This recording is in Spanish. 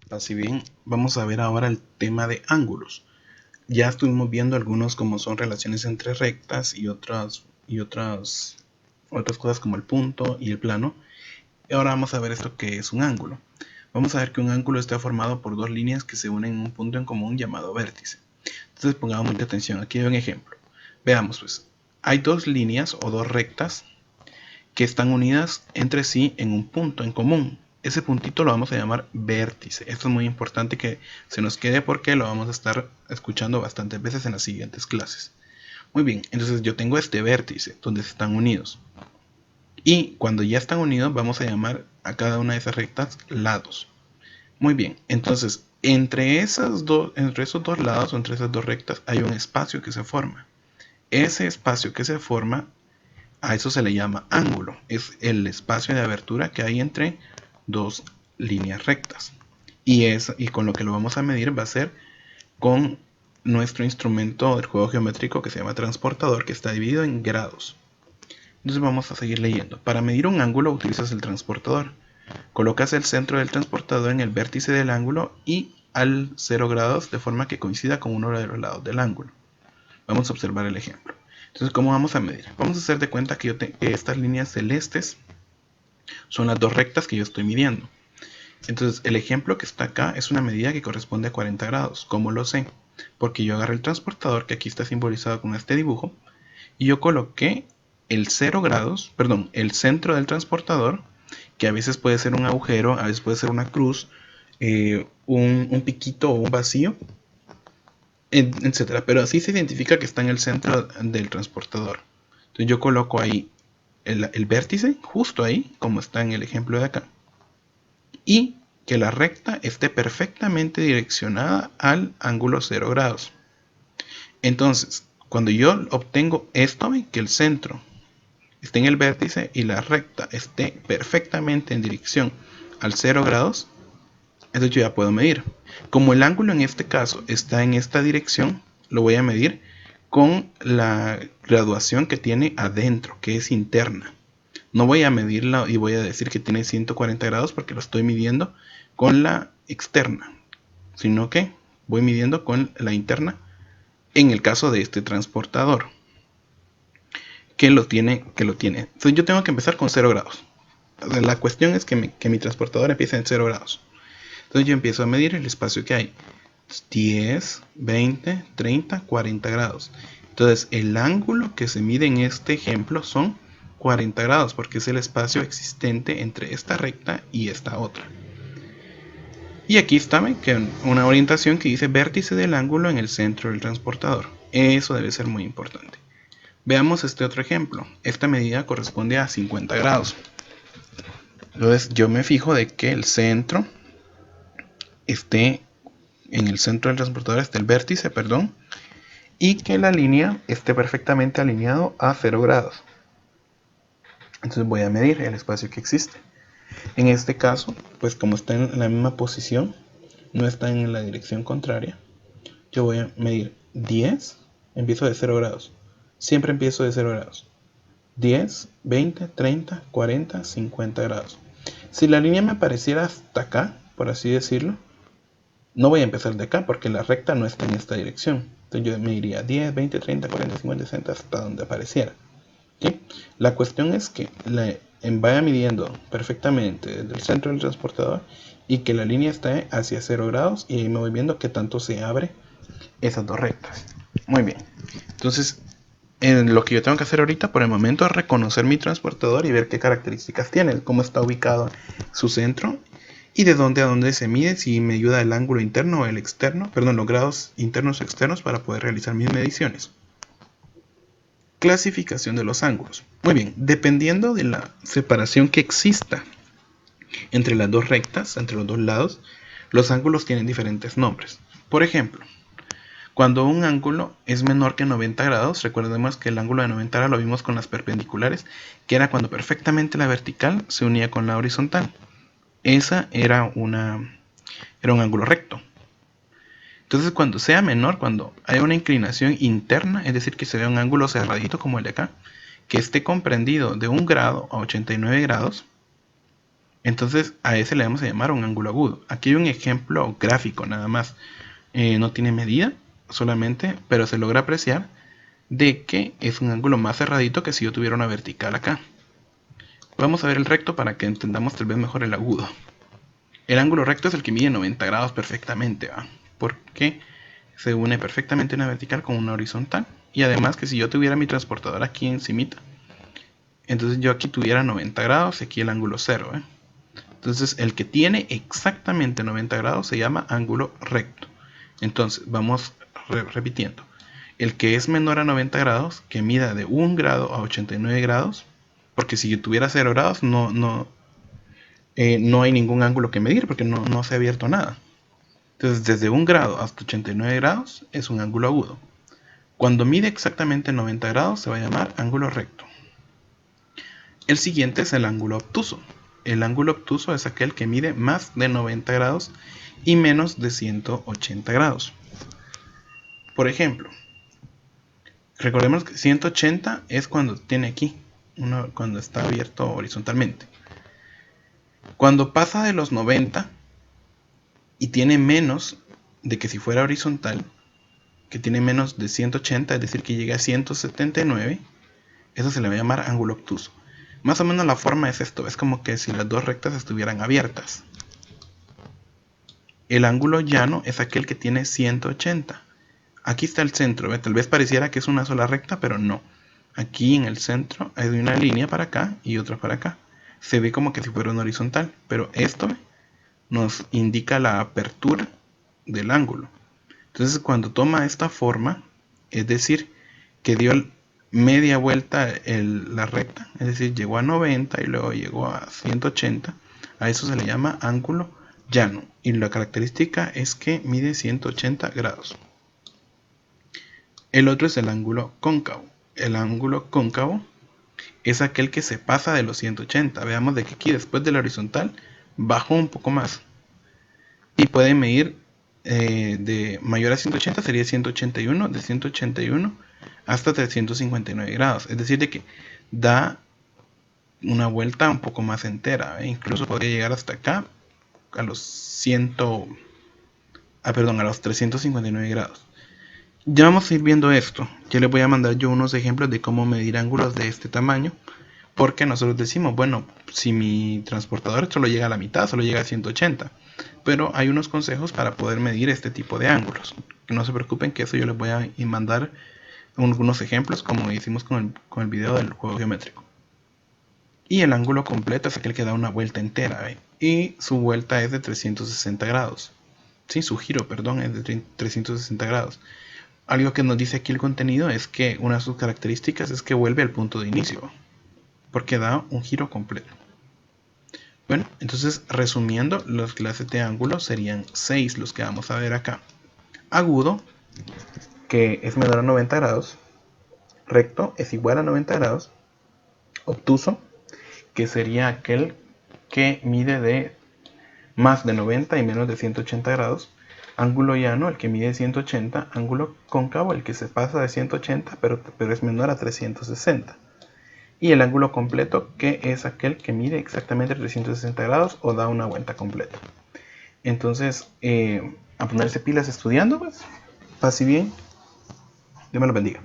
Así bien, vamos a ver ahora el tema de ángulos. Ya estuvimos viendo algunos como son relaciones entre rectas y otras cosas como el punto y el plano. Y ahora vamos a ver esto que es un ángulo. Vamos a ver que un ángulo está formado por dos líneas que se unen en un punto en común llamado vértice. Entonces pongamos mucha atención, aquí hay un ejemplo. Veamos pues, hay dos líneas o dos rectas que están unidas entre sí en un punto en común. Ese puntito lo vamos a llamar vértice. Esto es muy importante que se nos quede porque lo vamos a estar escuchando bastantes veces en las siguientes clases. Muy bien, entonces yo tengo este vértice donde están unidos. Y cuando ya están unidos vamos a llamar a cada una de esas rectas lados. Muy bien, entonces entre esos dos lados o entre esas dos rectas hay un espacio que se forma. Ese espacio que se forma, a eso se le llama ángulo. Es el espacio de abertura que hay entre dos líneas rectas. Y con lo que lo vamos a medir va a ser con nuestro instrumento del juego geométrico que se llama transportador, que está dividido en grados. Entonces vamos a seguir leyendo. Para medir un ángulo utilizas el transportador. Colocas el centro del transportador en el vértice del ángulo y al 0 grados de forma que coincida con uno de los lados del ángulo. Vamos a observar el ejemplo. Entonces, ¿cómo vamos a medir? Vamos a hacer de cuenta que estas líneas celestes son las dos rectas que yo estoy midiendo. Entonces, el ejemplo que está acá es una medida que corresponde a 40 grados. ¿Cómo lo sé? Porque yo agarré el transportador, que aquí está simbolizado con este dibujo, y yo coloqué el 0 grados, perdón, el centro del transportador, que a veces puede ser un agujero, a veces puede ser una cruz, un piquito o un vacío, etcétera. Pero así se identifica que está en el centro del transportador. Entonces yo coloco ahí el vértice, justo ahí, como está en el ejemplo de acá. Y que la recta esté perfectamente direccionada al ángulo 0 grados. Entonces, cuando yo obtengo esto, que el centro esté en el vértice y la recta esté perfectamente en dirección al 0 grados, entonces yo ya puedo medir. Como el ángulo en este caso está en esta dirección, lo voy a medir con la graduación que tiene adentro, que es interna. No voy a medirla y voy a decir que tiene 140 grados porque lo estoy midiendo con la externa, sino que voy midiendo con la interna en el caso de este transportador que lo tiene. Entonces yo tengo que empezar con 0 grados. La cuestión es que mi transportador empiece en 0 grados. Entonces yo empiezo a medir el espacio que hay. 10, 20, 30, 40 grados. Entonces el ángulo que se mide en este ejemplo son 40 grados porque es el espacio existente entre esta recta y esta otra. Y aquí está una orientación que dice vértice del ángulo en el centro del transportador. Eso debe ser muy importante. Veamos este otro ejemplo. Esta medida corresponde a 50 grados. Entonces yo me fijo de que el centro esté en el centro del transportador, esté el vértice, perdón, y que la línea esté perfectamente alineado a 0 grados. Entonces voy a medir el espacio que existe. En este caso, pues como está en la misma posición, no está en la dirección contraria, yo voy a medir 10, empiezo de 0 grados. Siempre empiezo de 0 grados. 10, 20, 30, 40, 50 grados. Si la línea me apareciera hasta acá, por así decirlo, no voy a empezar de acá porque la recta no está en esta dirección. Entonces yo me iría 10, 20, 30, 40, 50, 60 hasta donde apareciera. ¿Sí? La cuestión es que vaya midiendo perfectamente desde el centro del transportador y que la línea esté hacia 0 grados y ahí me voy viendo qué tanto se abre esas dos rectas. Muy bien. Entonces, lo que yo tengo que hacer ahorita por el momento es reconocer mi transportador y ver qué características tiene, cómo está ubicado su centro y de dónde a dónde se mide, si me ayuda el ángulo interno o el externo, perdón, los grados internos o externos para poder realizar mis mediciones. Clasificación de los ángulos. Muy bien, dependiendo de la separación que exista entre las dos rectas, entre los dos lados, los ángulos tienen diferentes nombres. Por ejemplo, cuando un ángulo es menor que 90 grados, recordemos que el ángulo de 90 grados lo vimos con las perpendiculares, que era cuando perfectamente la vertical se unía con la horizontal. Esa era un ángulo recto. Entonces cuando sea menor, cuando haya una inclinación interna, es decir, que se vea un ángulo cerradito como el de acá, que esté comprendido de 1 grado a 89 grados, Entonces a ese le vamos a llamar un ángulo agudo. Aquí hay un ejemplo gráfico nada más. No tiene medida solamente, pero se logra apreciar de que es un ángulo más cerradito que si yo tuviera una vertical acá. Vamos a ver el recto para que entendamos tal vez mejor el agudo. El ángulo recto es el que mide 90 grados perfectamente, ¿va? Porque se une perfectamente una vertical con una horizontal. Y además que si yo tuviera mi transportador aquí encimita, entonces yo aquí tuviera 90 grados y aquí el ángulo 0, ¿eh? Entonces el que tiene exactamente 90 grados se llama ángulo recto. Entonces vamos repitiendo. El que es menor a 90 grados, que mida de 1 grado a 89 grados, porque si yo tuviera 0 grados no hay ningún ángulo que medir porque no se ha abierto nada. Entonces desde 1 grado hasta 89 grados es un ángulo agudo. Cuando mide exactamente 90 grados se va a llamar ángulo recto. El siguiente es el ángulo obtuso. El ángulo obtuso es aquel que mide más de 90 grados y menos de 180 grados. Por ejemplo, recordemos que 180 es cuando tiene aquí, cuando está abierto horizontalmente. Cuando pasa de los 90 y tiene menos de que si fuera horizontal, que tiene menos de 180, es decir, que llega a 179, eso se le va a llamar ángulo obtuso. Más o menos la forma es esto, es como que si las dos rectas estuvieran abiertas. El ángulo llano es aquel que tiene 180. Aquí está el centro, ¿ve? Tal vez pareciera que es una sola recta, pero no. Aquí en el centro hay una línea para acá y otra para acá. Se ve como que si fuera una horizontal, pero esto, ¿ve?, nos indica la apertura del ángulo. Entonces cuando toma esta forma, es decir, que dio media vuelta la recta, es decir, llegó a 90 y luego llegó a 180, a eso se le llama ángulo llano. Y la característica es que mide 180 grados. El otro es el ángulo cóncavo. El ángulo cóncavo es aquel que se pasa de los 180. Veamos de que aquí después de la horizontal bajó un poco más. Y puede medir de mayor a 180 sería 181, de 181 hasta 359 grados. Es decir, de que da una vuelta un poco más entera. Incluso podría llegar hasta acá a los a los 359 grados. Ya vamos a ir viendo esto. Ya les voy a mandar yo unos ejemplos de cómo medir ángulos de este tamaño. Porque nosotros decimos, bueno, si mi transportador solo llega a la mitad, solo llega a 180. Pero hay unos consejos para poder medir este tipo de ángulos. No se preocupen que eso yo les voy a mandar algunos ejemplos como hicimos con el video del juego geométrico. Y el ángulo completo es aquel que da una vuelta entera, ¿ve? Y su vuelta es de 360 grados. Sí, su giro, perdón, es de 360 grados. Algo que nos dice aquí el contenido es que una de sus características es que vuelve al punto de inicio, porque da un giro completo. Bueno, entonces resumiendo, las clases de ángulos serían 6 los que vamos a ver acá. Agudo, que es menor a 90 grados. Recto es igual a 90 grados. Obtuso, que sería aquel que mide de más de 90 y menos de 180 grados. Ángulo llano, el que mide 180. Ángulo cóncavo, el que se pasa de 180 pero es menor a 360. Y el ángulo completo, que es aquel que mide exactamente 360 grados o da una vuelta completa. Entonces, a ponerse pilas estudiando, pues, paz y bien. Dios me lo bendiga.